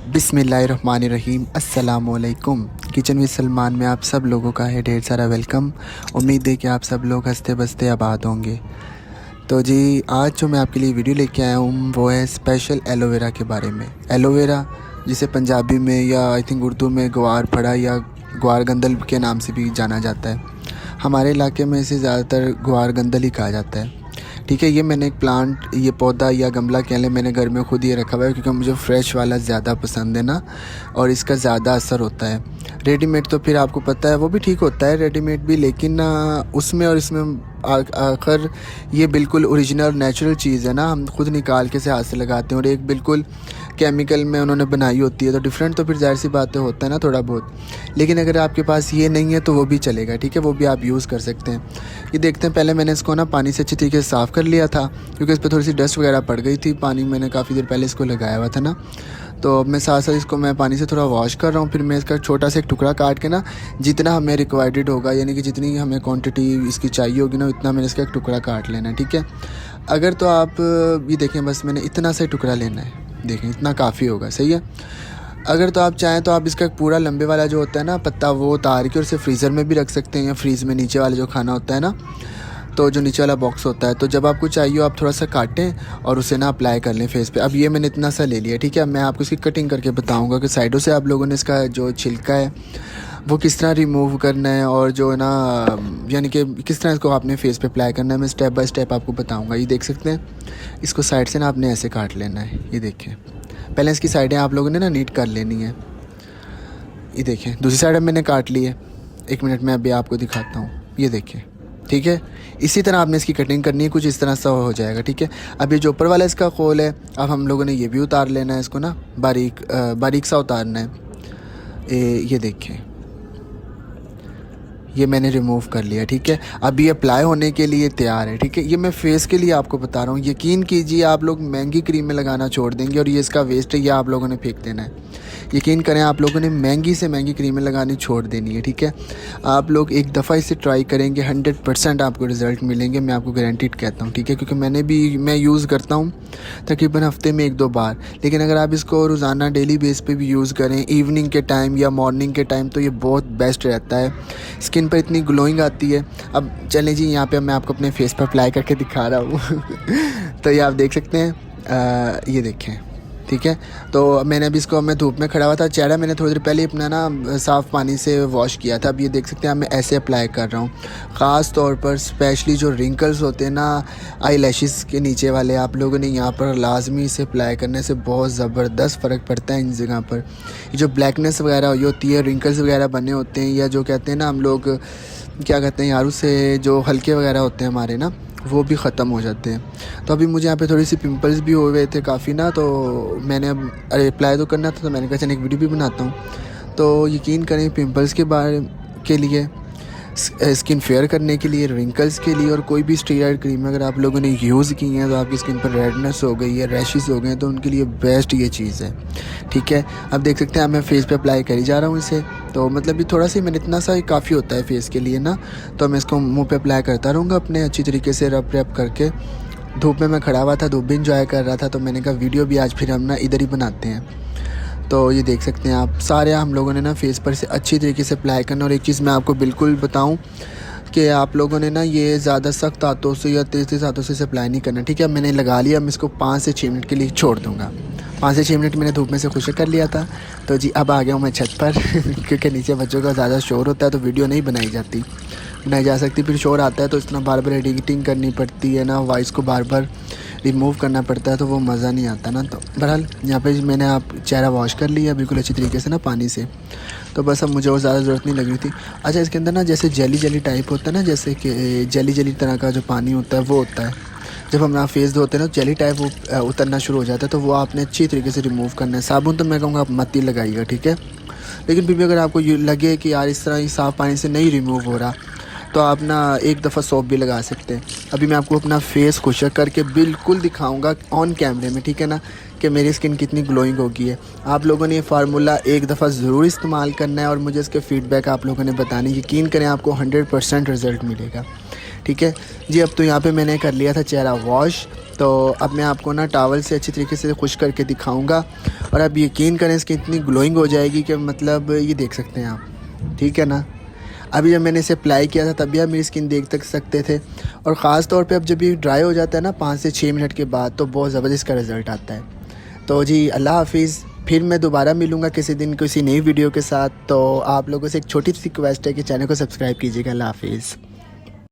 बिस्मिल्लाहिर्रहमानिर्रहीम अस्सलामुअलैकुम। Kitchen with Salman में आप सब लोगों का है ढेर सारा वेलकम। उम्मीद है कि आप सब लोग हंसते बसते आबाद होंगे। तो जी, आज जो मैं आपके लिए वीडियो लेके आया हूँ वो है स्पेशल एलोवेरा के बारे में। एलोवेरा जिसे पंजाबी में या आई थिंक उर्दू में ग्वार फड़ा या ग्वार गंदल के नाम से भी जाना जाता है। हमारे इलाके में इसे ज़्यादातर ग्वार गंदल ही कहा जाता है। ठीक है, ये मैंने एक प्लांट, ये पौधा या गमला कह लें, मैंने घर में खुद ये रखा हुआ है क्योंकि मुझे फ्रेश वाला ज़्यादा पसंद है ना, और इसका ज़्यादा असर होता है। रेडीमेड तो फिर आपको पता है वो भी ठीक होता है, रेडीमेड भी, लेकिन उसमें और इसमें आखिर ये बिल्कुल ओरिजिनल नेचुरल चीज़ है ना, हम खुद निकाल के से हाथ से लगाते हैं, और एक बिल्कुल केमिकल में उन्होंने बनाई होती है, तो डिफरेंट तो फिर ज़ाहिर सी बात है होता है ना थोड़ा बहुत। लेकिन अगर आपके पास ये नहीं है तो वो भी चलेगा, ठीक है, वो भी आप यूज़ कर सकते हैं। ये देखते हैं, पहले मैंने इसको ना पानी से अच्छी तरीके से साफ़ कर लिया था क्योंकि इस पर थोड़ी सी डस्ट वगैरह पड़ गई थी। पानी मैंने काफ़ी देर पहले इसको लगाया हुआ था ना, तो मैं साथ साथ इसको मैं पानी से थोड़ा वॉश कर रहा हूँ। फिर मैं इसका छोटा सा एक टुकड़ा काट के ना, जितना हमें रिक्वायर्ड होगा, यानी कि जितनी हमें क्वांटिटी इसकी चाहिए होगी ना, उतना मैंने इसका एक टुकड़ा काट लेना है, ठीक है। अगर तो आप ये देखें, बस मैंने इतना सा टुकड़ा लेना है, देखें इतना काफ़ी होगा, सही है। अगर तो आप चाहें तो आप इसका एक पूरा लंबे वाला जो होता है ना पत्ता, वो उतार के और इसे फ्रीज़र में भी रख सकते हैं, या फ्रीज़ में नीचे वाला जो खाना होता है ना, तो जो नीचे वाला बॉक्स होता है, तो जब आपको चाहिए आप थोड़ा सा काटें और उसे ना अप्लाई कर लें फेस पे। अब ये मैंने इतना सा ले लिया, ठीक है। मैं आपको इसकी कटिंग करके बताऊंगा कि साइडों से आप लोगों ने इसका जो छिलका है वो किस तरह रिमूव करना है, और जो है ना, यानी कि किस तरह इसको आपने फेस पे अप्लाई करना है, मैं स्टेप बाय स्टेप आपको बताऊँगा। ये देख सकते हैं, इसको साइड से ना आपने ऐसे काट लेना है। ये देखें, पहले इसकी साइडें आप लोगों ने ना नीट कर लेनी है। ये देखें, दूसरी साइड मैंने काट ली है। एक मिनट में अभी आपको दिखाता हूँ, ये देखें, ठीक है। इसी तरह आपने इसकी कटिंग करनी है, कुछ इस तरह सा हो जाएगा, ठीक है। अब ये जो ऊपर वाला इसका खोल है, अब हम लोगों ने ये भी उतार लेना है, इसको ना बारीक बारीक सा उतारना है। ये देखें, ये मैंने रिमूव कर लिया, ठीक है। अब ये अप्लाई होने के लिए तैयार है, ठीक है। ये मैं फेस के लिए आपको बता रहा हूँ। यकीन कीजिए, आप लोग महंगी क्रीम में लगाना छोड़ देंगे और ये इसका वेस्ट है, ये आप लोगों ने फेंक देना है। यकीन करें, आप लोगों ने महंगी से महंगी क्रीमें लगानी छोड़ देनी है, ठीक है। आप लोग एक दफ़ा इसे ट्राई करेंगे, 100% आपको रिज़ल्ट मिलेंगे, मैं आपको गारंटीड कहता हूँ, ठीक है। क्योंकि मैं यूज़ करता हूँ तकरीबन हफ्ते में 1-2 बार। लेकिन अगर आप इसको रोज़ाना डेली बेस पे भी यूज़ करें, इवनिंग के टाइम या मॉर्निंग के टाइम, तो ये बहुत बेस्ट रहता है। स्किन पर इतनी ग्लोइंग आती है। अब चलें जी, यहाँ पे मैं आपको अपने फेस पर अप्लाई करके दिखा रहा हूँ तो ये आप देख सकते हैं, ये देखें, ठीक है। तो मैंने अभी इसको, मैं धूप में खड़ा हुआ था, चेहरा मैंने थोड़ी देर पहले अपना ना साफ़ पानी से वॉश किया था। अब ये देख सकते हैं, मैं ऐसे अप्लाई कर रहा हूँ। ख़ास तौर पर स्पेशली जो रिंकल्स होते हैं ना आई लैशेस के नीचे वाले, आप लोगों ने यहाँ पर लाजमी इसे अप्लाई करने से बहुत ज़बरदस्त फ़र्क पड़ता है इन जगह पर। ये जो ब्लैकनेस वगैरह होती है, रिंकल्स वगैरह बने होते हैं, या जो कहते हैं ना हम लोग क्या कहते हैं यार, उससे जो हल्के वगैरह होते हैं हमारे ना, वो भी ख़त्म हो जाते हैं। तो अभी मुझे यहाँ पे थोड़ी सी पिंपल्स भी हुए थे काफ़ी ना, तो मैंने अब अप्लाई तो करना था, तो मैंने कहा चल एक वीडियो भी बनाता हूँ। तो यकीन करें, पिंपल्स के बारे के लिए, स्किन फेयर करने के लिए, रिंकल्स के लिए, और कोई भी स्टेरॉइड क्रीम अगर आप लोगों ने यूज़ की है तो आपकी स्किन पर रेडनेस हो गई है, रैशेस हो गए हैं, तो उनके लिए बेस्ट ये चीज़ है, ठीक है। अब देख सकते हैं, मैं फेस पे अप्लाई करी जा रहा हूँ इसे। तो मतलब ये थोड़ा सा मैंने इतना सा ही काफ़ी होता है फेस के लिए ना, तो मैं इसको मुँह पे अप्लाई करता रहूँगा अपने अच्छी तरीके से रब रैप करके। धूप में मैं खड़ा हुआ था, धूप भी इंजॉय कर रहा था, तो मैंने कहा वीडियो भी आज फिर हम ना इधर ही बनाते हैं। तो ये देख सकते हैं आप, सारे हम लोगों ने ना फेस पर से अच्छी तरीके से अप्लाई करना। और एक चीज़ मैं आपको बिल्कुल बताऊं कि आप लोगों ने ना ये ज़्यादा सख्त हाथों से या तेज़ हाथों से अप्लाई नहीं करना, ठीक है। मैंने लगा लिया, मैं इसको 5 से 6 मिनट के लिए छोड़ दूँगा। 5 से 6 मिनट मैंने धूप में से खुश कर लिया था। तो जी, अब आ गया हूँ मैं छत पर क्योंकि नीचे बच्चों का ज़्यादा शोर होता है, तो वीडियो नहीं बनाई जा सकती। फिर शोर आता है तो इतना बार बार एडिटिंग करनी पड़ती है ना, वॉइस को बार बार रिमूव करना पड़ता है, तो वो मज़ा नहीं आता ना। तो बहरहाल यहाँ पे मैंने आप चेहरा वॉश कर लिया बिल्कुल अच्छी तरीके से ना पानी से। तो बस अब मुझे और ज़्यादा ज़रूरत नहीं लग रही थी। अच्छा, इसके अंदर ना जैसे जेली टाइप होता है ना, जैसे कि जेली तरह का जो पानी होता है वो होता है। जब हम फेस धोते हैं ना, जेली टाइप वो उतरना शुरू हो जाता है, तो वो आपने अच्छी तरीके से रिमूव करना है। साबुन तो मैं कहूँगा आप मत ही लगाइएगा, ठीक है। लेकिन फिर भी अगर आपको लगे कि यार इस तरह ही साफ़ पानी से नहीं रिमूव हो रहा, तो आप ना एक दफ़ा सोप भी लगा सकते हैं। अभी मैं आपको अपना फेस खुशक करके बिल्कुल दिखाऊंगा ऑन कैमरे में, ठीक है ना, कि मेरी स्किन कितनी ग्लोइंग होगी है। आप लोगों ने ये फार्मूला एक दफ़ा ज़रूर इस्तेमाल करना है और मुझे इसके फ़ीडबैक आप लोगों ने बताने। यकीन करें, आपको 100% रिज़ल्ट मिलेगा, ठीक है जी। अब तो यहाँ पे मैंने कर लिया था चेहरा वॉश, तो अब मैं आपको ना टॉवल से अच्छी तरीके से खुश करके दिखाऊंगा और आप यकीन करें इसकी इतनी ग्लोइंग हो जाएगी कि मतलब ये देख सकते हैं आप, ठीक है ना। अभी जब मैंने इसे अप्लाई किया था तभी आप मेरी स्किन देख सकते थे, और ख़ास तौर पे अब जब ये ड्राई हो जाता है ना 5 से 6 मिनट के बाद, तो बहुत ज़बरदस्त का रिज़ल्ट आता है। तो जी अल्लाह हाफिज़, फिर मैं दोबारा मिलूँगा किसी दिन किसी नई वीडियो के साथ। तो आप लोगों से एक छोटी सी रिक्वेस्ट है कि चैनल को सब्सक्राइब कीजिएगा। अल्लाह हाफिज़।